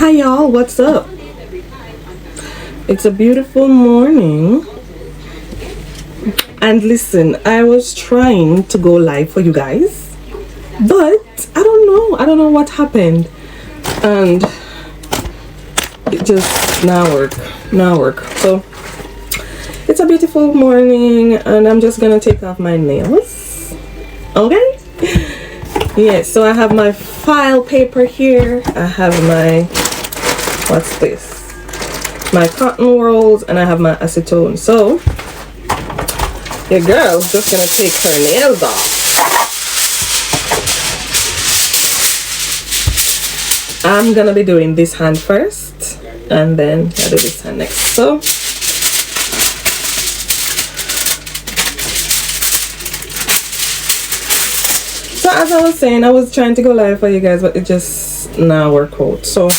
Hi y'all, what's up? It's a beautiful morning. And listen, I was trying to go live for you guys, but I don't know what happened, and it just now work. So it's a beautiful morning, and I'm just gonna take off my nails. Okay. Yeah, so I have my file paper here. I have my, what's this? My cotton rolls, and I have my acetone. So your girl's just gonna take her nails off. I'm gonna be doing this hand first, and then I'll do this hand next. So as I was saying, I was trying to go live for you guys, but it just now work out. So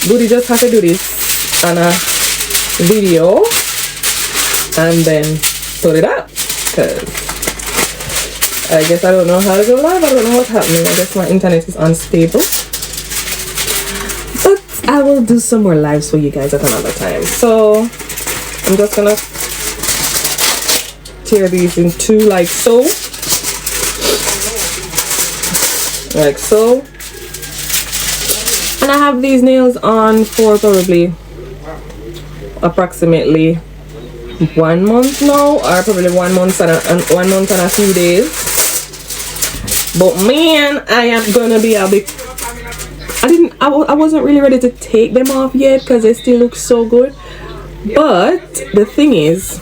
Goody just have to do this on a video and then put it up, because I guess I don't know how to go live. I don't know what's happening. I guess my internet is unstable, but I will do some more lives for you guys at another time. So I'm just gonna tear these in two, like so. Like so. And I have these nails on for probably approximately 1 month now, or probably 1 month and a few days. But man, I am gonna be a bit, I wasn't really ready to take them off yet because they still look so good. But the thing is,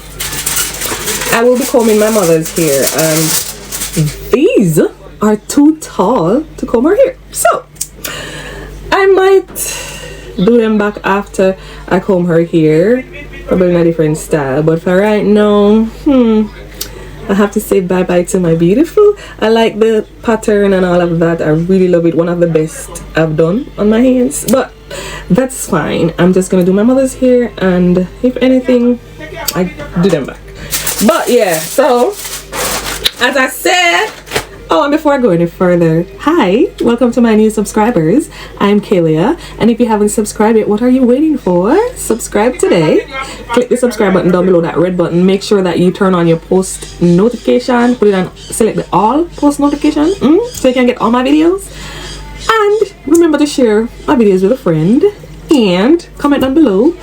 I will be combing my mother's hair, and these are too tall to comb her hair, so I might do them back after I comb her hair, probably in a different style. But for right now, I have to say bye bye to my beautiful. I like the pattern and all of that. I really love it. One of the best I've done on my hands, but that's fine. I'm just gonna do my mother's hair, and if anything, I do them back. But yeah, so as I said, oh, and before I go any further, hi, welcome to my new subscribers. I'm Kalia, and if you haven't subscribed yet, what are you waiting for? Subscribe today. Click the subscribe button down below, that red button. Make sure that you turn on your post notification. Put it on, select the all post notification, so you can get all my videos. And remember to share my videos with a friend, and comment down below.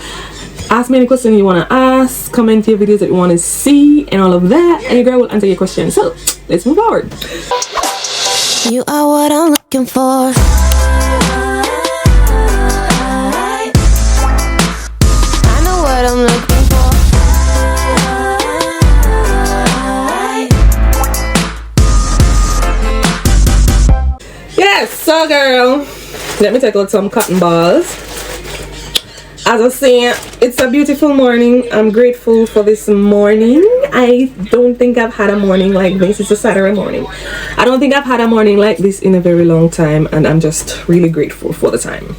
Ask me any question you want to ask, comment your videos that you want to see, and all of that, and your girl will answer your question. So let's move forward. You are what I'm looking for. I know what I'm looking for. Yes, so girl, let me take out some cotton balls. As I was saying, it's a beautiful morning. I'm grateful for this morning. I don't think I've had a morning like this. It's a Saturday morning. I don't think I've had a morning like this in a very long time, and I'm just really grateful for the time.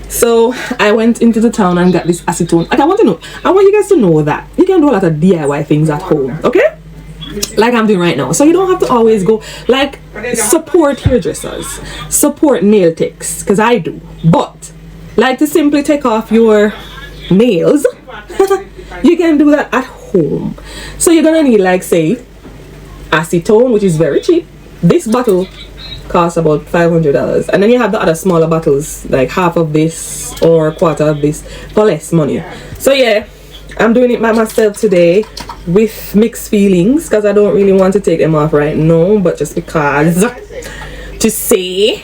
So I went into the town and got this acetone. Like, I want you guys to know that you can do a lot of DIY things at home, okay? Like I'm doing right now. So you don't have to always go, like, support hairdressers, support nail techs, because I do. But like to simply take off your nails, you can do that at home. So you're gonna need, like, say, acetone, which is very cheap. This bottle costs about $500, and then you have the other smaller bottles, like half of this or a quarter of this, for less money. So yeah, I'm doing it by myself today with mixed feelings, because I don't really want to take them off right now, but just because to say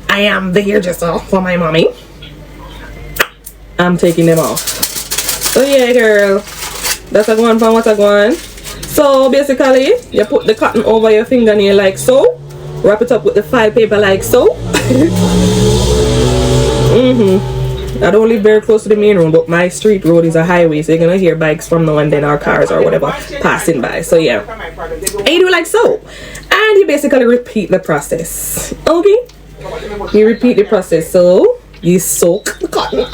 I am the hairdresser for my mommy, I'm taking them off. So yeah, girl, that's a one from what I want. So basically, you put the cotton over your fingernail like so, wrap it up with the file paper like so. I don't live very close to the main road, but my street road is a highway, so you're gonna hear bikes from now and then, or cars or whatever passing by. So yeah, and you do like so, and you basically repeat the process. Okay, you repeat the process. So you soak the cotton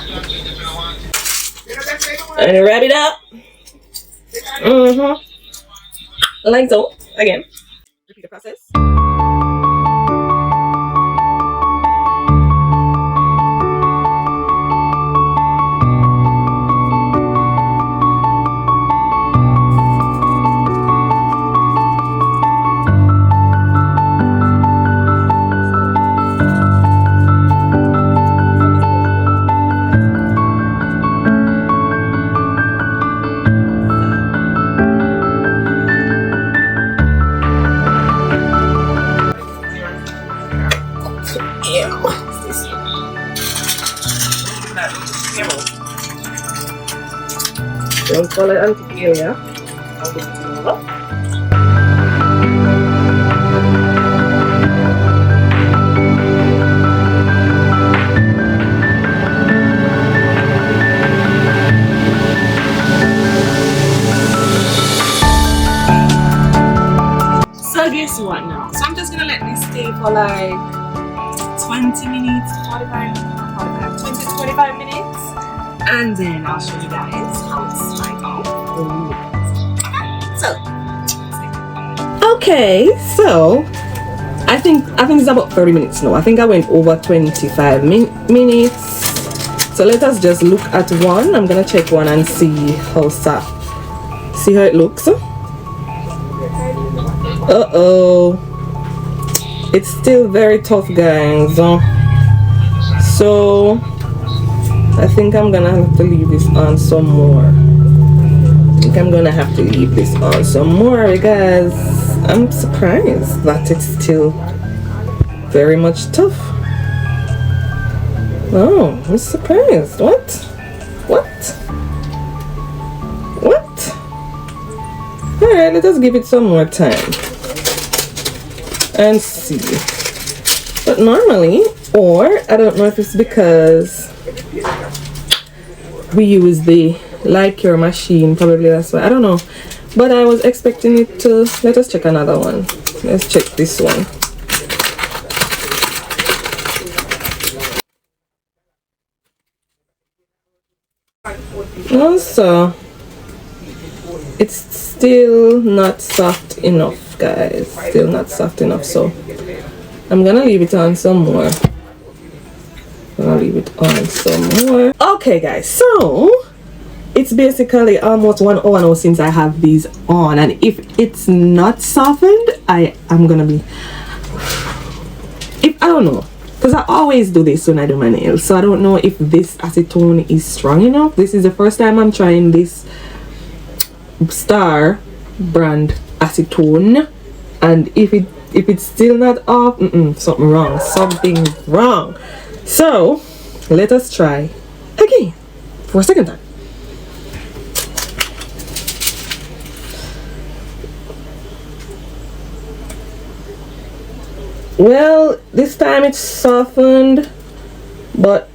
and wrap it up. Like so. Again, repeat the process. Don't call it anti-area. So guess what now? So I'm just gonna let this stay for like 20 minutes, 20 to 25 minutes, and then I'll show you guys how it's like. Okay, so I think it's about 30 minutes now. I think I went over 25 minutes. So let us just look at one. I'm gonna check one and see how it looks. It's still very tough, guys. So I think I'm gonna have to leave this on some more. Because I'm surprised that it's still very much tough. Oh, I'm surprised. What? Alright, let us give it some more time and see. But normally, or I don't know if it's because we use the like your machine, probably that's why. I don't know, but I was expecting it to. Let us check another one. Let's check this one. Also, it's still not soft enough, guys. So I'm gonna leave it on some more. Okay, guys, so it's basically almost 1 hour now since I have these on, and if it's not softened, I'm gonna be, I don't know, because I always do this when I do my nails, so I don't know if this acetone is strong enough. This is the first time I'm trying this Star brand acetone, and if it's still not off, something's wrong. So let us try again for a second time. Well, this time it's softened, but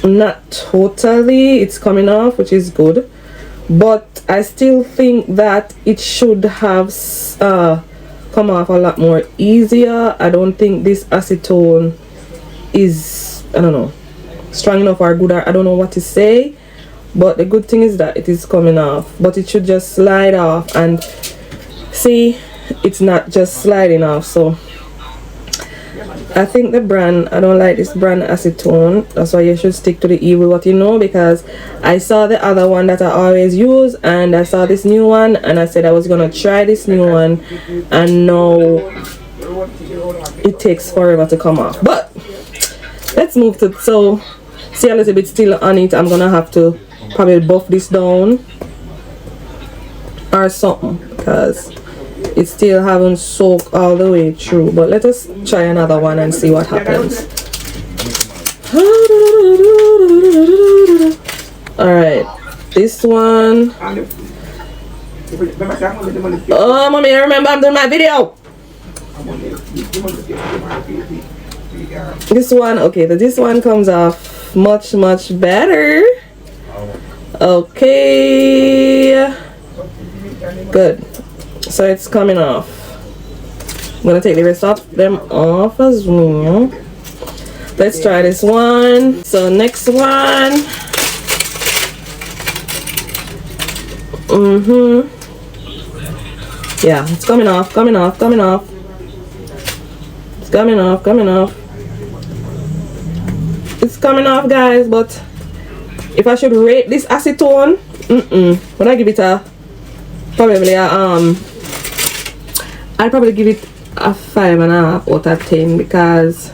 not totally. It's coming off, which is good, but I still think that it should have come off a lot more easier. I don't think this acetone is, I don't know, strong enough or good, or I don't know what to say, but the good thing is that it is coming off, but it should just slide off, and see, it's not just sliding off. So I think the brand, I don't like this brand acetone. That's why you should stick to the evil what you know, because I saw the other one that I always use, and I saw this new one, and I said I was gonna try this new one, and now it takes forever to come off. But let's move to, so see a little bit still on it. I'm gonna have to probably buff this down or something, because it still haven't soaked all the way through. But let us try another one and see what happens. Alright, this one. Oh, mommy, I remember I'm doing my video. This one, okay, this one comes off much better. Okay, good. So it's coming off. I'm gonna take the rest of them off as well. Let's try this one. So next one. Yeah, it's coming off. It's coming off. It's coming off, guys, but if I should rate this acetone, when I give it a, probably a, I'd probably give it a 5.5 out of 10, because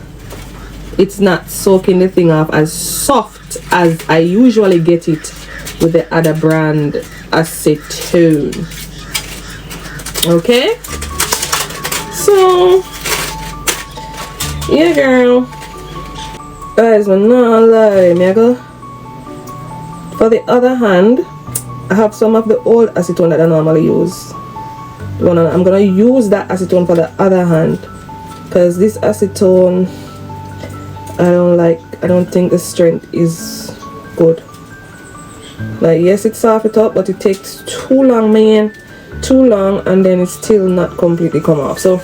it's not soaking the thing off as soft as I usually get it with the other brand acetone. Okay, so yeah, girl. Guys, I'm not lie, Mega. For the other hand, I have some of the old acetone that I normally use. I'm gonna use that acetone for the other hand, because this acetone I don't think the strength is good. Like, yes, it soft it up, but it takes too long, man. Too long, and then it's still not completely come off. So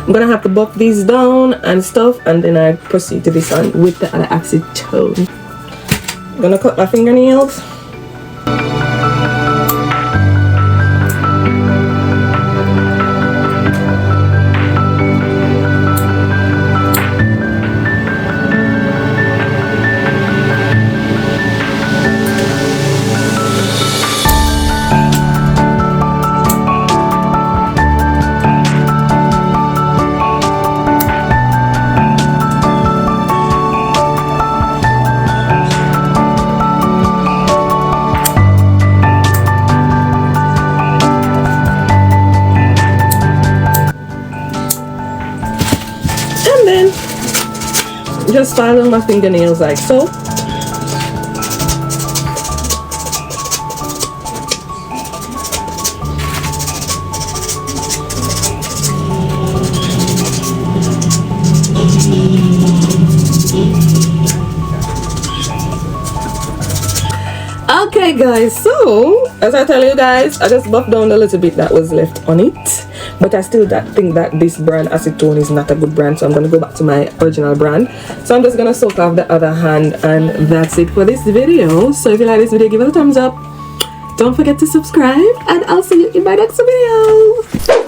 I'm gonna have to buff these down and stuff, and then I proceed to this one with the other acetone. I'm gonna cut my fingernails. And then just file on my fingernails like so. Okay guys, so as I tell you guys, I just buffed down a little bit that was left on it, but I still think that this brand acetone is not a good brand, so I'm going to go back to my original brand. So I'm just going to soak off the other hand, and that's it for this video. So if you like this video, give it a thumbs up, don't forget to subscribe, and I'll see you in my next video.